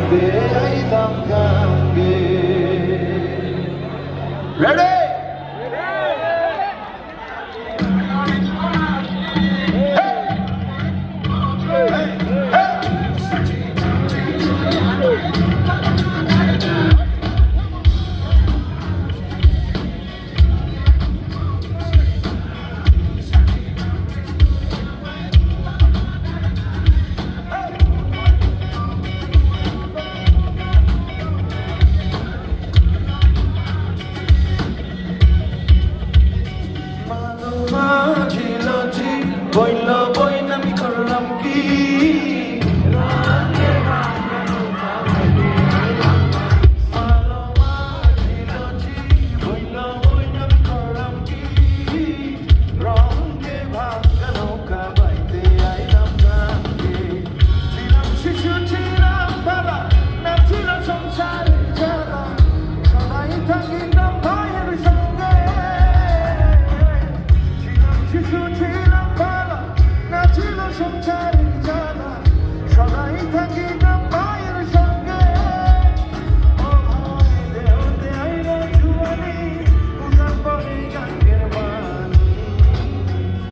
বাইতে আইতাম গাঙ্গে। রেডি বইল বই নামি করলাম কি বইল বই নামি করলাম কি রঙে ভাঙ্গা নৌকা বাইতে আইলাম গাঙ্গে। ছিলাম শিশু ছিলাম ভাবা না ছিল সংসারে জ্বালা সবাই থাকিতাম ভাইয়ের সঙ্গে। ছিলাম শিশু ছিলাম ভাবা না ছিল সংসার